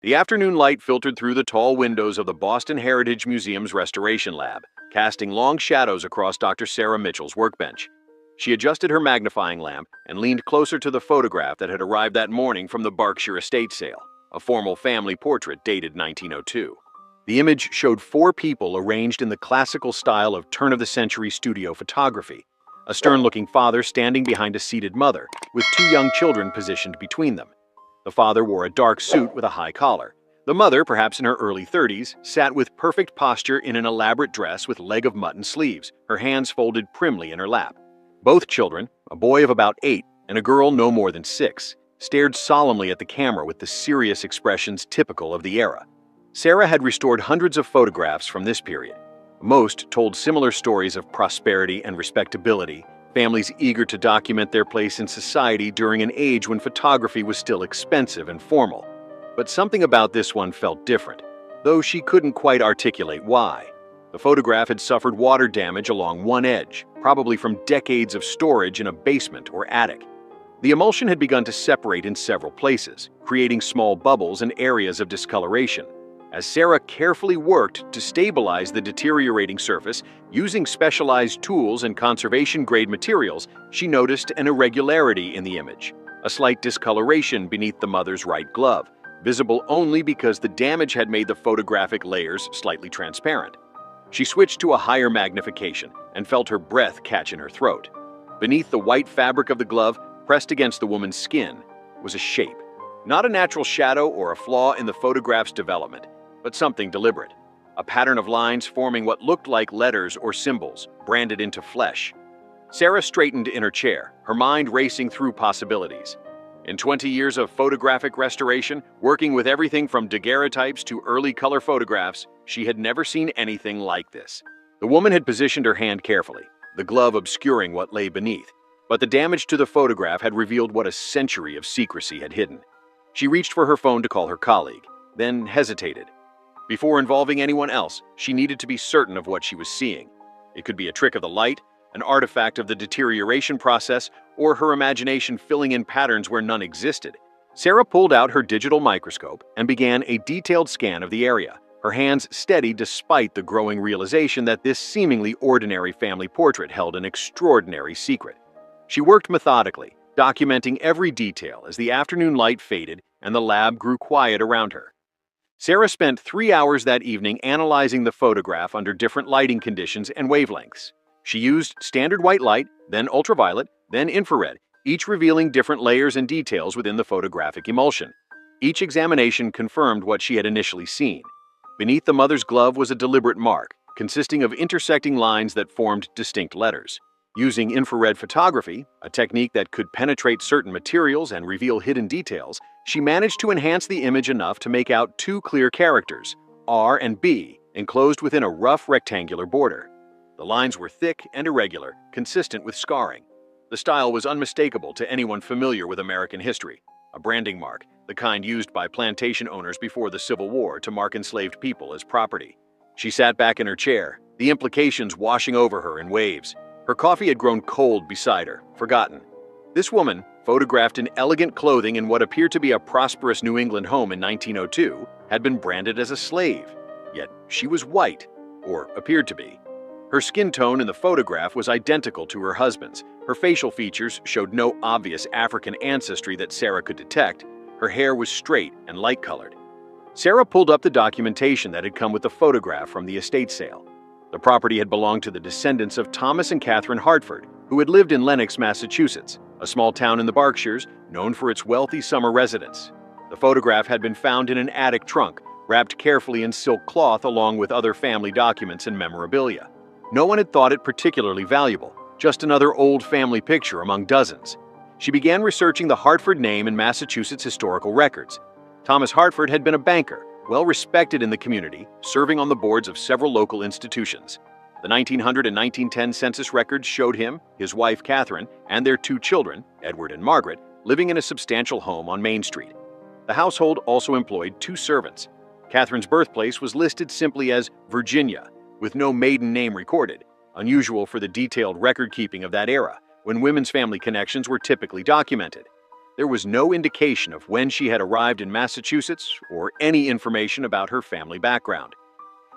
The afternoon light filtered through the tall windows of the Boston Heritage Museum's restoration lab, casting long shadows across Dr. Sarah Mitchell's workbench. She adjusted her magnifying lamp and leaned closer to the photograph that had arrived that morning from the Berkshire estate sale, a formal family portrait dated 1902. The image showed four people arranged in the classical style of turn-of-the-century studio photography, a stern-looking father standing behind a seated mother, with two young children positioned between them. The father wore a dark suit with a high collar. The mother, perhaps in her early 30s, sat with perfect posture in an elaborate dress with leg of mutton sleeves, her hands folded primly in her lap. Both children, a boy of about 8 and a girl no more than 6, stared solemnly at the camera with the serious expressions typical of the era. Sarah had restored hundreds of photographs from this period. Most told similar stories of prosperity and respectability, families eager to document their place in society during an age when photography was still expensive and formal. But something about this one felt different, though she couldn't quite articulate why. The photograph had suffered water damage along one edge, probably from decades of storage in a basement or attic. The emulsion had begun to separate in several places, creating small bubbles and areas of discoloration. As Sarah carefully worked to stabilize the deteriorating surface, using specialized tools and conservation-grade materials, she noticed an irregularity in the image, a slight discoloration beneath the mother's right glove, visible only because the damage had made the photographic layers slightly transparent. She switched to a higher magnification and felt her breath catch in her throat. Beneath the white fabric of the glove, pressed against the woman's skin, was a shape. Not a natural shadow or a flaw in the photograph's development, but something deliberate. A pattern of lines forming what looked like letters or symbols, branded into flesh. Sarah straightened in her chair, her mind racing through possibilities. In 20 years of photographic restoration, working with everything from daguerreotypes to early color photographs, she had never seen anything like this. The woman had positioned her hand carefully, the glove obscuring what lay beneath, but the damage to the photograph had revealed what a century of secrecy had hidden. She reached for her phone to call her colleague, then hesitated. Before involving anyone else, she needed to be certain of what she was seeing. It could be a trick of the light, an artifact of the deterioration process, or her imagination filling in patterns where none existed. Sarah pulled out her digital microscope and began a detailed scan of the area, her hands steady despite the growing realization that this seemingly ordinary family portrait held an extraordinary secret. She worked methodically, documenting every detail as the afternoon light faded and the lab grew quiet around her. Sarah spent 3 hours that evening analyzing the photograph under different lighting conditions and wavelengths. She used standard white light, then ultraviolet, then infrared, each revealing different layers and details within the photographic emulsion. Each examination confirmed what she had initially seen. Beneath the mother's glove was a deliberate mark, consisting of intersecting lines that formed distinct letters. Using infrared photography, a technique that could penetrate certain materials and reveal hidden details, she managed to enhance the image enough to make out two clear characters, R and B, enclosed within a rough rectangular border. The lines were thick and irregular, consistent with scarring. The style was unmistakable to anyone familiar with American history, a branding mark, the kind used by plantation owners before the Civil War to mark enslaved people as property. She sat back in her chair, the implications washing over her in waves. Her coffee had grown cold beside her, forgotten. This woman, photographed in elegant clothing in what appeared to be a prosperous New England home in 1902, had been branded as a slave. Yet she was white, or appeared to be. Her skin tone in the photograph was identical to her husband's. Her facial features showed no obvious African ancestry that Sarah could detect. Her hair was straight and light-colored. Sarah pulled up the documentation that had come with the photograph from the estate sale. The property had belonged to the descendants of Thomas and Catherine Hartford, who had lived in Lenox, Massachusetts, a small town in the Berkshires known for its wealthy summer residents. The photograph had been found in an attic trunk, wrapped carefully in silk cloth along with other family documents and memorabilia. No one had thought it particularly valuable, just another old family picture among dozens. She began researching the Hartford name in Massachusetts historical records. Thomas Hartford had been a banker, well respected in the community, serving on the boards of several local institutions. The 1900 and 1910 census records showed him, his wife Catherine, and their two children, Edward and Margaret, living in a substantial home on Main Street. The household also employed 2 servants. Catherine's birthplace was listed simply as Virginia, with no maiden name recorded, unusual for the detailed record-keeping of that era, when women's family connections were typically documented. There was no indication of when she had arrived in Massachusetts or any information about her family background.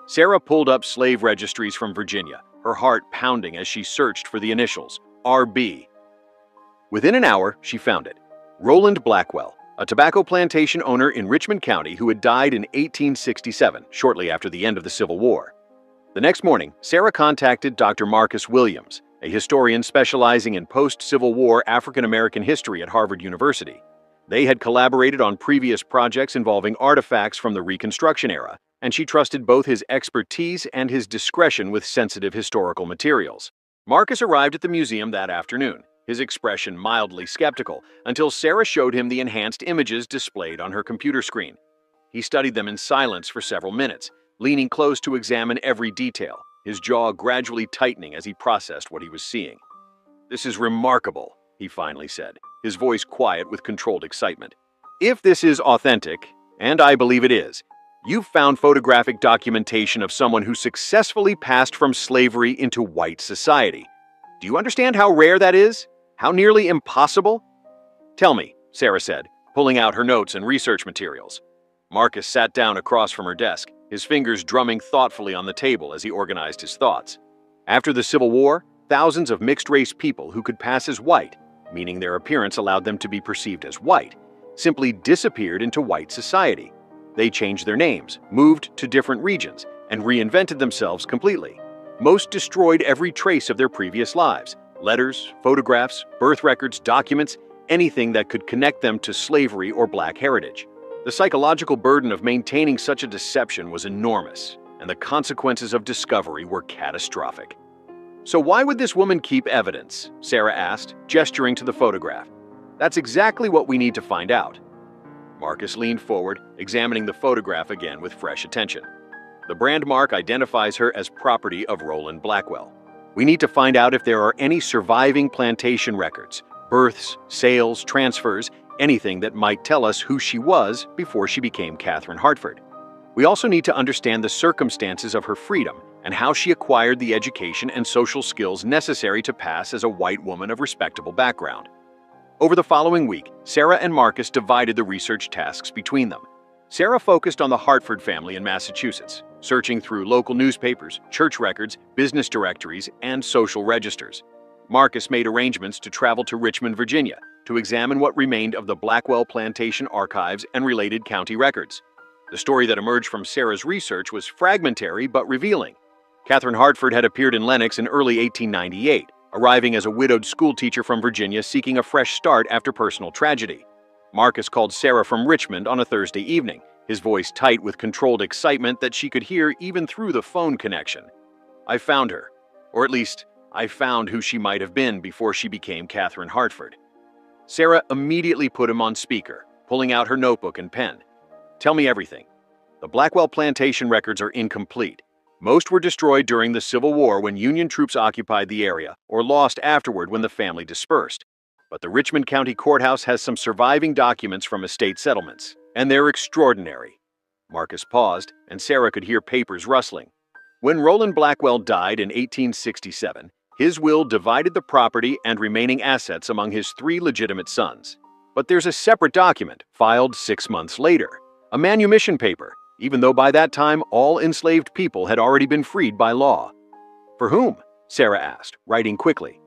Sarah pulled up slave registries from Virginia, her heart pounding as she searched for the initials, RB. Within an hour, she found it. Roland Blackwell, a tobacco plantation owner in Richmond County who had died in 1867, shortly after the end of the Civil War. The next morning, Sarah contacted Dr. Marcus Williams, a historian specializing in post-Civil War African-American history at Harvard University. They had collaborated on previous projects involving artifacts from the Reconstruction era, and she trusted both his expertise and his discretion with sensitive historical materials. Marcus arrived at the museum that afternoon, his expression mildly skeptical, until Sarah showed him the enhanced images displayed on her computer screen. He studied them in silence for several minutes, leaning close to examine every detail, his jaw gradually tightening as he processed what he was seeing. "This is remarkable," he finally said, his voice quiet with controlled excitement. "If this is authentic, and I believe it is, you've found photographic documentation of someone who successfully passed from slavery into white society. Do you understand how rare that is? How nearly impossible?" "Tell me," Sarah said, pulling out her notes and research materials. Marcus sat down across from her desk, his fingers drumming thoughtfully on the table as he organized his thoughts. After the Civil War, thousands of mixed-race people who could pass as white, meaning their appearance allowed them to be perceived as white, simply disappeared into white society. They changed their names, moved to different regions, and reinvented themselves completely. Most destroyed every trace of their previous lives: letters, photographs, birth records, documents, anything that could connect them to slavery or black heritage. The psychological burden of maintaining such a deception was enormous, and the consequences of discovery were catastrophic. "So why would this woman keep evidence?" Sarah asked, gesturing to the photograph. "That's exactly what we need to find out." Marcus leaned forward, examining the photograph again with fresh attention. The brand mark identifies her as property of Roland Blackwell. "We need to find out if there are any surviving plantation records, births, sales, transfers, anything that might tell us who she was before she became Catherine Hartford. We also need to understand the circumstances of her freedom and how she acquired the education and social skills necessary to pass as a white woman of respectable background." Over the following week, Sarah and Marcus divided the research tasks between them. Sarah focused on the Hartford family in Massachusetts, searching through local newspapers, church records, business directories, and social registers. Marcus made arrangements to travel to Richmond, Virginia, to examine what remained of the Blackwell plantation archives and related county records. The story that emerged from Sarah's research was fragmentary but revealing. Catherine Hartford had appeared in Lenox in early 1898, arriving as a widowed schoolteacher from Virginia seeking a fresh start after personal tragedy. Marcus called Sarah from Richmond on a Thursday evening, his voice tight with controlled excitement that she could hear even through the phone connection. "I found her, or at least, I found who she might have been before she became Catherine Hartford." Sarah immediately put him on speaker, pulling out her notebook and pen. "Tell me everything. The Blackwell plantation records are incomplete. Most were destroyed during the Civil War when Union troops occupied the area, or lost afterward when the family dispersed. But the Richmond County Courthouse has some surviving documents from estate settlements, and they're extraordinary." Marcus paused, and Sarah could hear papers rustling. When Roland Blackwell died in 1867, his will divided the property and remaining assets among his 3 legitimate sons. But there's a separate document, filed 6 months later, a manumission paper, even though by that time all enslaved people had already been freed by law. "For whom?" Sarah asked, writing quickly.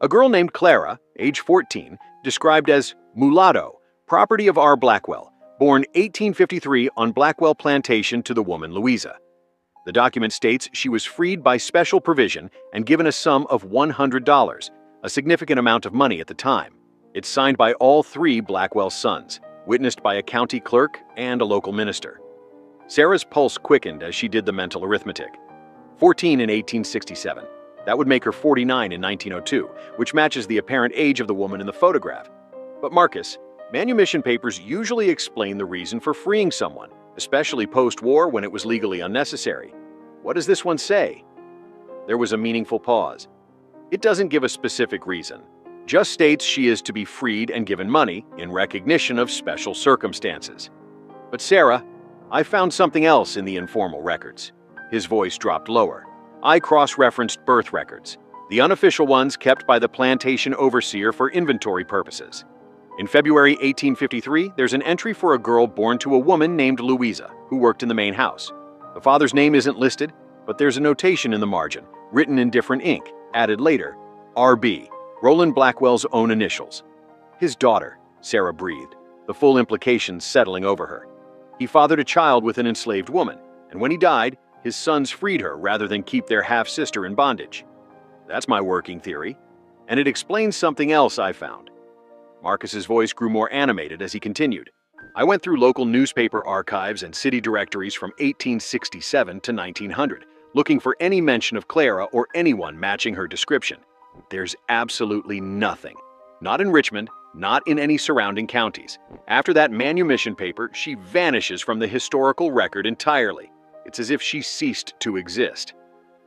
"A girl named Clara, age 14, described as mulatto, property of R. Blackwell, born 1853 on Blackwell Plantation to the woman Louisa." The document states she was freed by special provision and given a sum of $100, a significant amount of money at the time. It's signed by all 3 Blackwell sons, witnessed by a county clerk and a local minister. Sarah's pulse quickened as she did the mental arithmetic. 14 in 1867. That would make her 49 in 1902, which matches the apparent age of the woman in the photograph. But Marcus, manumission papers usually explain the reason for freeing someone, especially post-war when it was legally unnecessary. What does this one say? There was a meaningful pause. It doesn't give a specific reason, just states she is to be freed and given money in recognition of special circumstances. "But Sarah, I found something else in the informal records." His voice dropped lower. "I cross-referenced birth records, the unofficial ones kept by the plantation overseer for inventory purposes. In February 1853, there's an entry for a girl born to a woman named Louisa, who worked in the main house. The father's name isn't listed, but there's a notation in the margin, written in different ink, added later, R.B., Roland Blackwell's own initials. His daughter, Sarah breathed, the full implications settling over her. He fathered a child with an enslaved woman, and when he died, his sons freed her rather than keep their half-sister in bondage. That's my working theory, and it explains something else I found. Marcus's voice grew more animated as he continued. I went through local newspaper archives and city directories from 1867 to 1900, looking for any mention of Clara or anyone matching her description. There's absolutely nothing. Not in Richmond, not in any surrounding counties. After that manumission paper, she vanishes from the historical record entirely. It's as if she ceased to exist.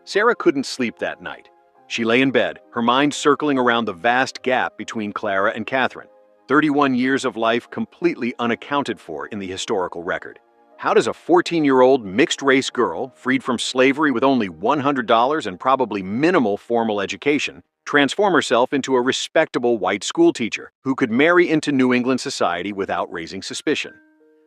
Sarah couldn't sleep that night. She lay in bed, her mind circling around the vast gap between Clara and Catherine. 31 years of life completely unaccounted for in the historical record. How does a 14-year-old mixed-race girl, freed from slavery with only $100 and probably minimal formal education, transform herself into a respectable white schoolteacher who could marry into New England society without raising suspicion?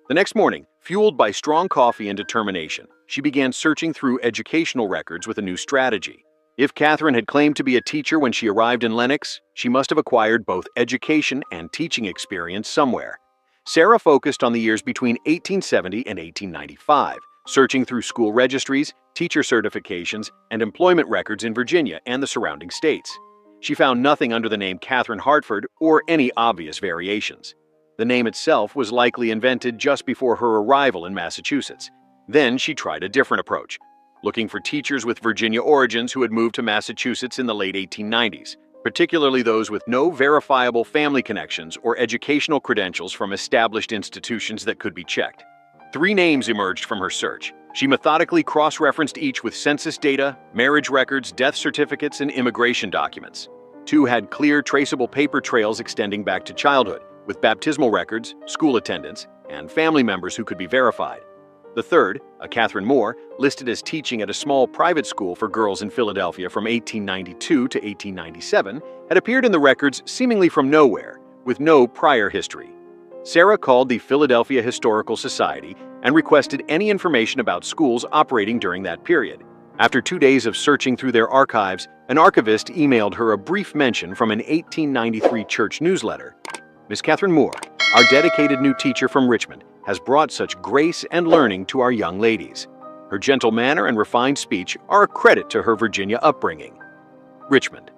The next morning, fueled by strong coffee and determination, she began searching through educational records with a new strategy. If Catherine had claimed to be a teacher when she arrived in Lenox, she must have acquired both education and teaching experience somewhere. Sarah focused on the years between 1870 and 1895, searching through school registries, teacher certifications, and employment records in Virginia and the surrounding states. She found nothing under the name Catherine Hartford or any obvious variations. The name itself was likely invented just before her arrival in Massachusetts. Then she tried a different approach, looking for teachers with Virginia origins who had moved to Massachusetts in the late 1890s, particularly those with no verifiable family connections or educational credentials from established institutions that could be checked. 3 names emerged from her search. She methodically cross-referenced each with census data, marriage records, death certificates, and immigration documents. 2 had clear, traceable paper trails extending back to childhood, with baptismal records, school attendance, and family members who could be verified. The third, a Catherine Moore, listed as teaching at a small private school for girls in Philadelphia from 1892 to 1897, had appeared in the records seemingly from nowhere, with no prior history. Sarah called the Philadelphia Historical Society and requested any information about schools operating during that period. After 2 days of searching through their archives, an archivist emailed her a brief mention from an 1893 church newsletter. Miss Catherine Moore, our dedicated new teacher from Richmond, has brought such grace and learning to our young ladies. Her gentle manner and refined speech are a credit to her Virginia upbringing. Richmond,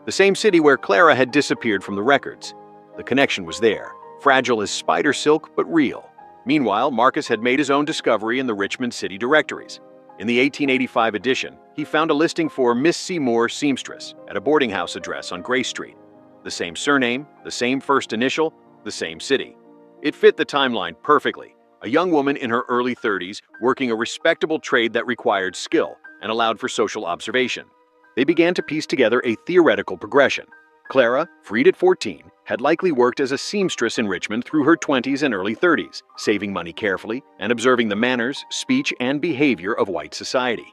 the same city where Clara had disappeared from the records. The connection was there, fragile as spider silk, but real. Meanwhile, Marcus had made his own discovery in the Richmond city directories. In the 1885 edition, he found a listing for Miss Seymour Seamstress at a boarding house address on Gray Street. The same surname, the same first initial, the same city. It fit the timeline perfectly. A young woman in her early 30s working a respectable trade that required skill and allowed for social observation. They began to piece together a theoretical progression. Clara, freed at 14, had likely worked as a seamstress in Richmond through her 20s and early 30s, saving money carefully and observing the manners, speech, and behavior of white society.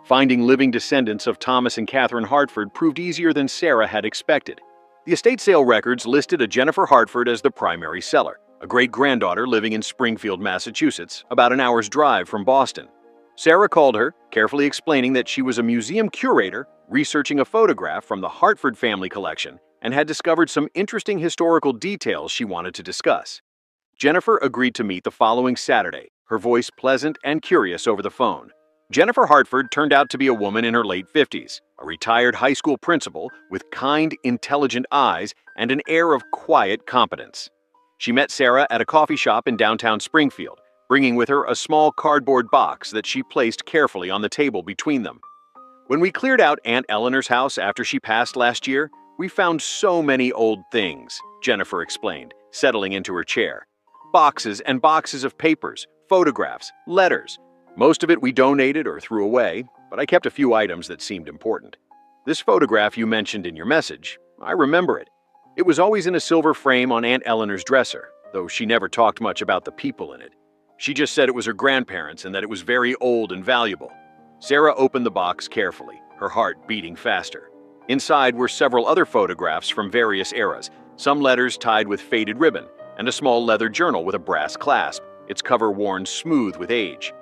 Finding living descendants of Thomas and Catherine Hartford proved easier than Sarah had expected. The estate sale records listed a Jennifer Hartford as the primary seller, a great-granddaughter living in Springfield, Massachusetts, about an hour's drive from Boston. Sarah called her, carefully explaining that she was a museum curator researching a photograph from the Hartford family collection and had discovered some interesting historical details she wanted to discuss. Jennifer agreed to meet the following Saturday, her voice pleasant and curious over the phone. Jennifer Hartford turned out to be a woman in her late 50s, a retired high school principal with kind, intelligent eyes and an air of quiet competence. She met Sarah at a coffee shop in downtown Springfield, bringing with her a small cardboard box that she placed carefully on the table between them. When we cleared out Aunt Eleanor's house after she passed last year, we found so many old things, Jennifer explained, settling into her chair. Boxes and boxes of papers, photographs, letters. Most of it we donated or threw away, but I kept a few items that seemed important. This photograph you mentioned in your message, I remember it. It was always in a silver frame on Aunt Eleanor's dresser, though she never talked much about the people in it. She just said it was her grandparents and that it was very old and valuable. Sarah opened the box carefully, her heart beating faster. Inside were several other photographs from various eras, Some letters tied with faded ribbon, and a small leather journal with a brass clasp, its cover worn smooth with age.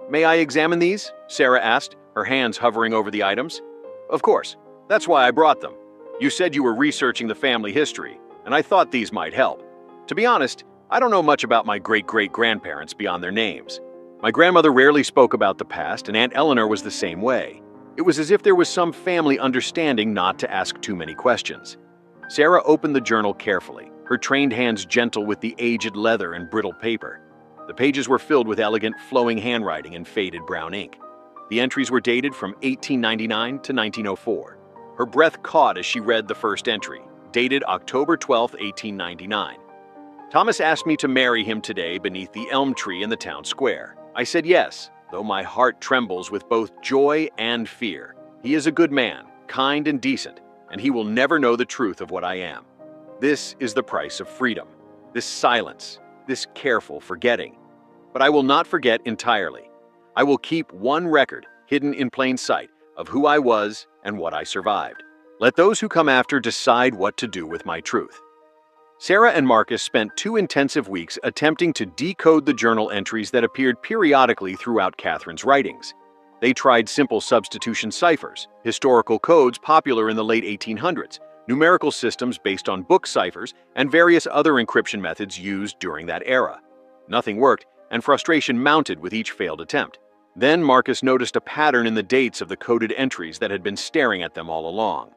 "May I examine these?" Sarah asked, her hands hovering over the items. "Of course. That's why I brought them. You said you were researching the family history, and I thought these might help. To be honest, I don't know much about my great-great-grandparents beyond their names. My grandmother rarely spoke about the past, and Aunt Eleanor was the same way. It was as if there was some family understanding not to ask too many questions." Sarah opened the journal carefully, her trained hands gentle with the aged leather and brittle paper. The pages were filled with elegant, flowing handwriting and faded brown ink. The entries were dated from 1899 to 1904. Her breath caught as she read the first entry, dated October 12, 1899. "Thomas asked me to marry him today beneath the elm tree in the town square. I said yes, though my heart trembles with both joy and fear. He is a good man, kind and decent, and he will never know the truth of what I am. This is the price of freedom, this silence, this careful forgetting. But I will not forget entirely. I will keep one record, hidden in plain sight, of who I was and what I survived. Let those who come after decide what to do with my truth." Sarah and Marcus spent 2 intensive weeks attempting to decode the journal entries that appeared periodically throughout Catherine's writings. They tried simple substitution ciphers, historical codes popular in the late 1800s, numerical systems based on book ciphers, and various other encryption methods used during that era. Nothing worked, and frustration mounted with each failed attempt. Then Marcus noticed a pattern in the dates of the coded entries that had been staring at them all along.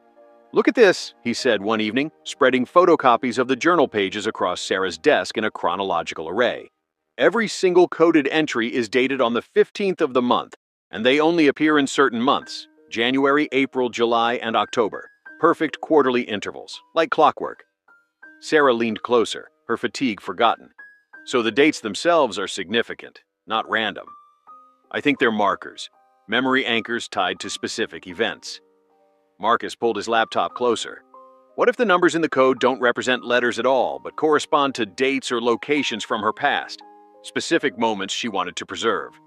"Look at this," he said one evening, spreading photocopies of the journal pages across Sarah's desk in a chronological array. "Every single coded entry is dated on the 15th of the month, and they only appear in certain months: January, April, July, and October. Perfect quarterly intervals, like clockwork." Sarah leaned closer, her fatigue forgotten. "So the dates themselves are significant, not random." "I think they're markers, memory anchors tied to specific events." Marcus pulled his laptop closer. "What if the numbers in the code don't represent letters at all, but correspond to dates or locations from her past? Specific moments she wanted to preserve.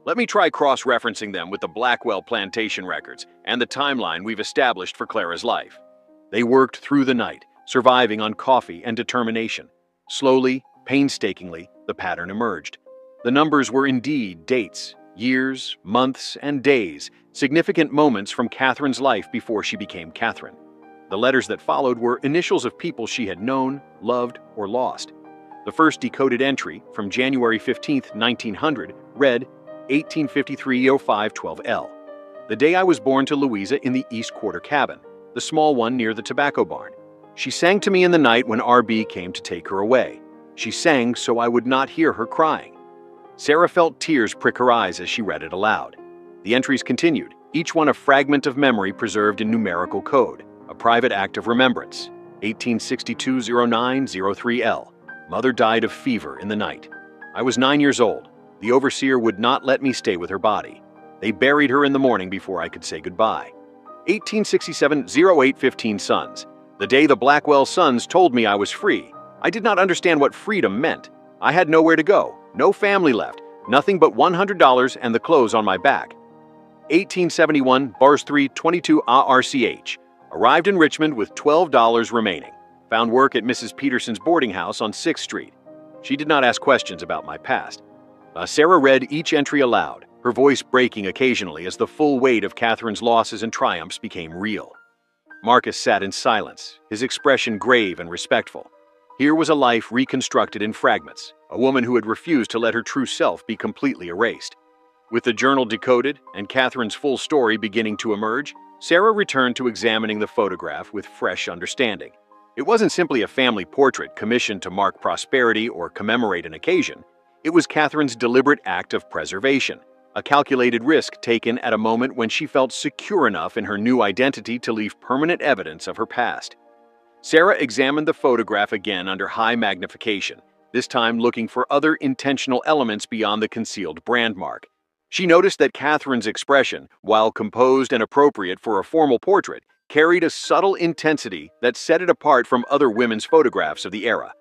Let me try cross-referencing them with the Blackwell plantation records and the timeline we've established for Clara's life." They worked through the night, surviving on coffee and determination. Slowly, painstakingly, the pattern emerged. The numbers were indeed dates, years, months, and days, significant moments from Catherine's life before she became Catherine. The letters that followed were initials of people she had known, loved, or lost. The first decoded entry, from January 15, 1900, read 1853-05-12L. "The day I was born to Louisa in the East Quarter cabin, the small one near the tobacco barn. She sang to me in the night when R.B. came to take her away. She sang so I would not hear her crying." Sarah felt tears prick her eyes as she read it aloud. The entries continued, each one a fragment of memory preserved in numerical code, a private act of remembrance. 1862-09-03L. "Mother died of fever in the night. I was 9 years old. The overseer would not let me stay with her body. They buried her in the morning before I could say goodbye. 1867-08-15 Sons. The day the Blackwell Sons told me I was free. I did not understand what freedom meant. I had nowhere to go, no family left, nothing but $100 and the clothes on my back. 1871 Bars 322 ARCH. Arrived in Richmond with $12 remaining. Found work at Mrs. Peterson's boarding house on 6th Street. She did not ask questions about my past." Sarah read each entry aloud, her voice breaking occasionally as the full weight of Catherine's losses and triumphs became real. Marcus sat in silence, his expression grave and respectful. Here was a life reconstructed in fragments, a woman who had refused to let her true self be completely erased. With the journal decoded and Catherine's full story beginning to emerge, Sarah returned to examining the photograph with fresh understanding. It wasn't simply a family portrait commissioned to mark prosperity or commemorate an occasion. It was Catherine's deliberate act of preservation, a calculated risk taken at a moment when she felt secure enough in her new identity to leave permanent evidence of her past. Sarah examined the photograph again under high magnification, this time looking for other intentional elements beyond the concealed brand mark. She noticed that Catherine's expression, while composed and appropriate for a formal portrait, carried a subtle intensity that set it apart from other women's photographs of the era.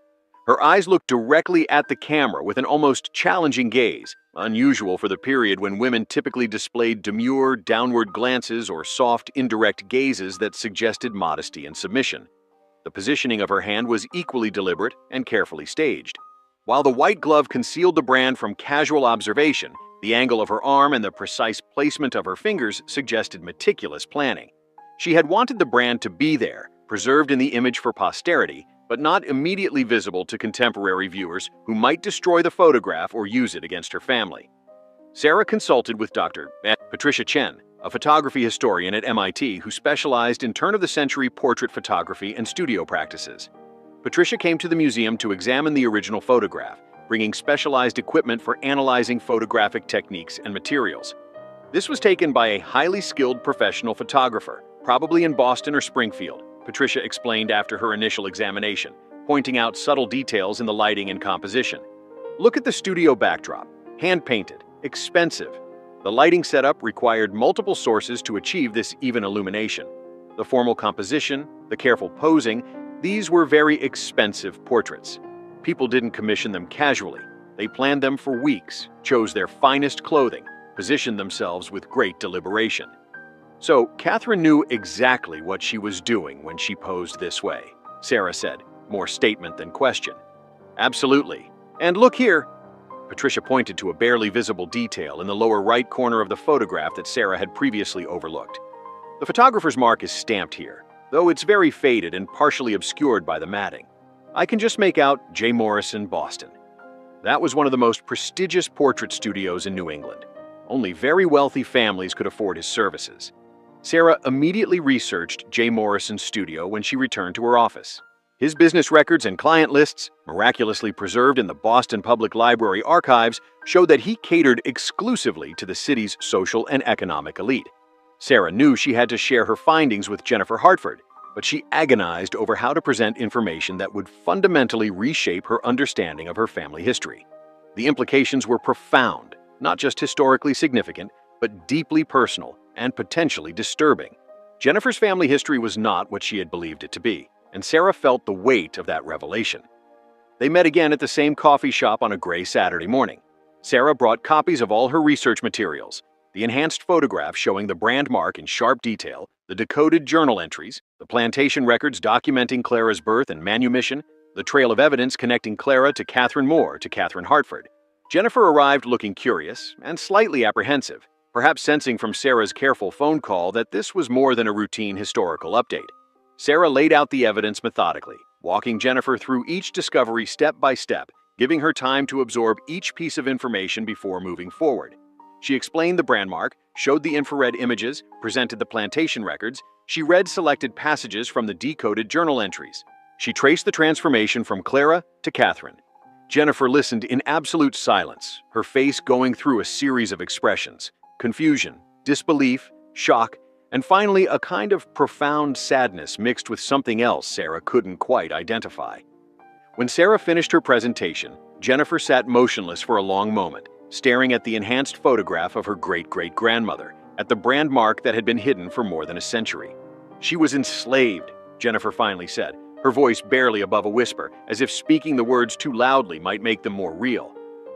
Her eyes looked directly at the camera with an almost challenging gaze, unusual for the period when women typically displayed demure, downward glances or soft, indirect gazes that suggested modesty and submission. The positioning of her hand was equally deliberate and carefully staged. While the white glove concealed the brand from casual observation, the angle of her arm and the precise placement of her fingers suggested meticulous planning. She had wanted the brand to be there, preserved in the image for posterity, but not immediately visible to contemporary viewers who might destroy the photograph or use it against her family. Sarah consulted with Dr. Patricia Chen, a photography historian at MIT who specialized in turn-of-the-century portrait photography and studio practices. Patricia came to the museum to examine the original photograph, bringing specialized equipment for analyzing photographic techniques and materials. This was taken by a highly skilled professional photographer, probably in Boston or Springfield, Patricia explained after her initial examination, pointing out subtle details in the lighting and composition. Look at the studio backdrop, hand-painted, expensive. The lighting setup required multiple sources to achieve this even illumination. The formal composition, the careful posing, these were very expensive portraits. People didn't commission them casually. They planned them for weeks, chose their finest clothing, positioned themselves with great deliberation. So, Catherine knew exactly what she was doing when she posed this way, Sarah said, more statement than question. Absolutely. And look here. Patricia pointed to a barely visible detail in the lower right corner of the photograph that Sarah had previously overlooked. The photographer's mark is stamped here, though it's very faded and partially obscured by the matting. I can just make out J. Morrison, Boston. That was one of the most prestigious portrait studios in New England. Only very wealthy families could afford his services. Sarah immediately researched J. Morrison's studio when she returned to her office. His business records and client lists, miraculously preserved in the Boston Public Library archives, showed that he catered exclusively to the city's social and economic elite. Sarah knew she had to share her findings with Jennifer Hartford, but she agonized over how to present information that would fundamentally reshape her understanding of her family history. The implications were profound, not just historically significant, but deeply personal and potentially disturbing. Jennifer's family history was not what she had believed it to be, and Sarah felt the weight of that revelation. They met again at the same coffee shop on a gray Saturday morning. Sarah brought copies of all her research materials, the enhanced photograph showing the brand mark in sharp detail, the decoded journal entries, the plantation records documenting Clara's birth and manumission, the trail of evidence connecting Clara to Catherine Moore to Catherine Hartford. Jennifer arrived looking curious and slightly apprehensive, perhaps sensing from Sarah's careful phone call that this was more than a routine historical update. Sarah laid out the evidence methodically, walking Jennifer through each discovery step by step, giving her time to absorb each piece of information before moving forward. She explained the brand mark, showed the infrared images, presented the plantation records. She read selected passages from the decoded journal entries. She traced the transformation from Clara to Catherine. Jennifer listened in absolute silence, her face going through a series of expressions: confusion, disbelief, shock, and finally a kind of profound sadness mixed with something else Sarah couldn't quite identify. When Sarah finished her presentation, Jennifer sat motionless for a long moment, staring at the enhanced photograph of her great-great-grandmother, at the brand mark that had been hidden for more than a century. She was enslaved, Jennifer finally said, her voice barely above a whisper, as if speaking the words too loudly might make them more real.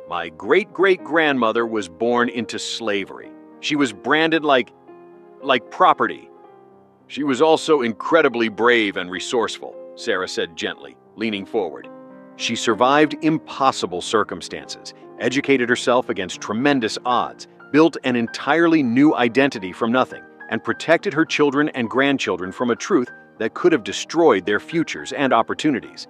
My great-great-grandmother was born into slavery. She was branded like property. She was also incredibly brave and resourceful, Sarah said gently, leaning forward. She survived impossible circumstances, educated herself against tremendous odds, built an entirely new identity from nothing, and protected her children and grandchildren from a truth that could have destroyed their futures and opportunities.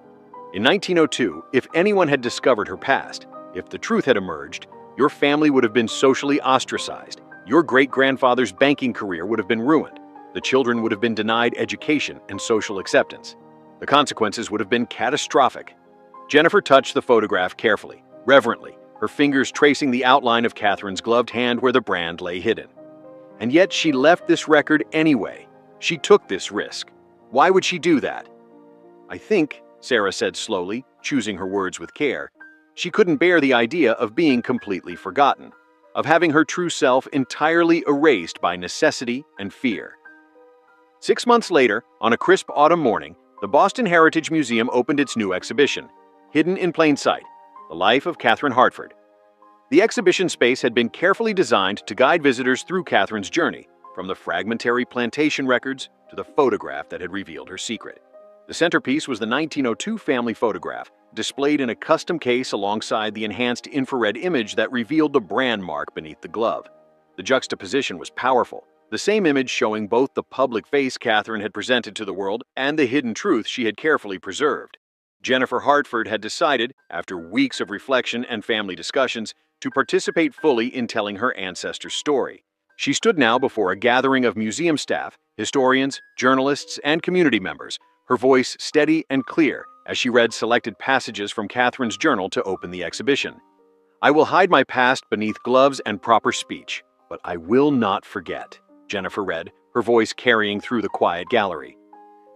In 1902, if anyone had discovered her past, if the truth had emerged, your family would have been socially ostracized. Your great-grandfather's banking career would have been ruined. The children would have been denied education and social acceptance. The consequences would have been catastrophic. Jennifer touched the photograph carefully, reverently, her fingers tracing the outline of Catherine's gloved hand where the brand lay hidden. And yet she left this record anyway. She took this risk. Why would she do that? I think, Sarah said slowly, choosing her words with care, she couldn't bear the idea of being completely forgotten, of having her true self entirely erased by necessity and fear. 6 months later, on a crisp autumn morning, the Boston Heritage Museum opened its new exhibition, Hidden in Plain Sight: The Life of Catherine Hartford. The exhibition space had been carefully designed to guide visitors through Catherine's journey, from the fragmentary plantation records to the photograph that had revealed her secret. The centerpiece was the 1902 family photograph, displayed in a custom case alongside the enhanced infrared image that revealed the brand mark beneath the glove. The juxtaposition was powerful, the same image showing both the public face Catherine had presented to the world and the hidden truth she had carefully preserved. Jennifer Hartford had decided, after weeks of reflection and family discussions, to participate fully in telling her ancestors' story. She stood now before a gathering of museum staff, historians, journalists, and community members, her voice steady and clear as she read selected passages from Catherine's journal to open the exhibition. "I will hide my past beneath gloves and proper speech, but I will not forget," Jennifer read, her voice carrying through the quiet gallery.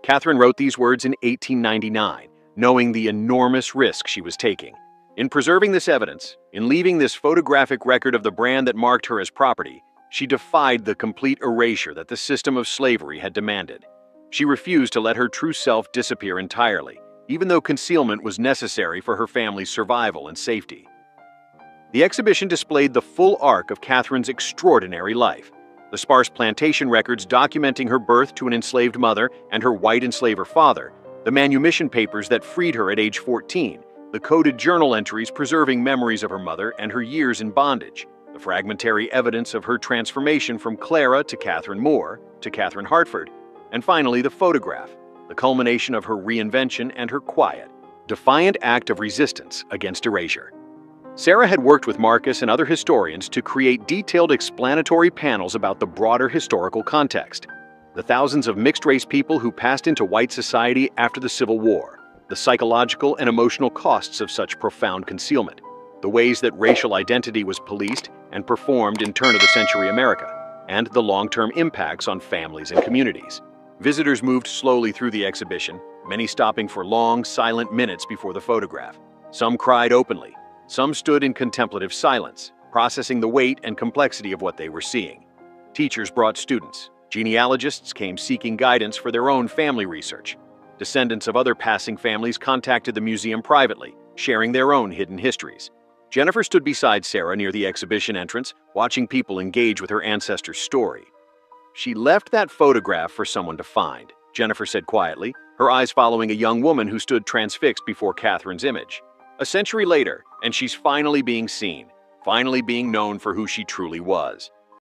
Catherine wrote these words in 1899, knowing the enormous risk she was taking. In preserving this evidence, in leaving this photographic record of the brand that marked her as property, she defied the complete erasure that the system of slavery had demanded. She refused to let her true self disappear entirely, even though concealment was necessary for her family's survival and safety. The exhibition displayed the full arc of Catherine's extraordinary life. The sparse plantation records documenting her birth to an enslaved mother and her white enslaver father, the manumission papers that freed her at age 14, the coded journal entries preserving memories of her mother and her years in bondage, the fragmentary evidence of her transformation from Clara to Catherine Moore to Catherine Hartford, and finally the photograph, the culmination of her reinvention and her quiet, defiant act of resistance against erasure. Sarah had worked with Marcus and other historians to create detailed explanatory panels about the broader historical context, the thousands of mixed-race people who passed into white society after the Civil War, the psychological and emotional costs of such profound concealment, the ways that racial identity was policed and performed in turn-of-the-century America, and the long-term impacts on families and communities. Visitors moved slowly through the exhibition, many stopping for long, silent minutes before the photograph. Some cried openly. Some stood in contemplative silence, processing the weight and complexity of what they were seeing. Teachers brought students. Genealogists came seeking guidance for their own family research. Descendants of other passing families contacted the museum privately, sharing their own hidden histories. Jennifer stood beside Sarah near the exhibition entrance, watching people engage with her ancestors' story. "She left that photograph for someone to find," Jennifer said quietly, her eyes following a young woman who stood transfixed before Catherine's image. "A century later, and she's finally being seen, finally being known for who she truly was."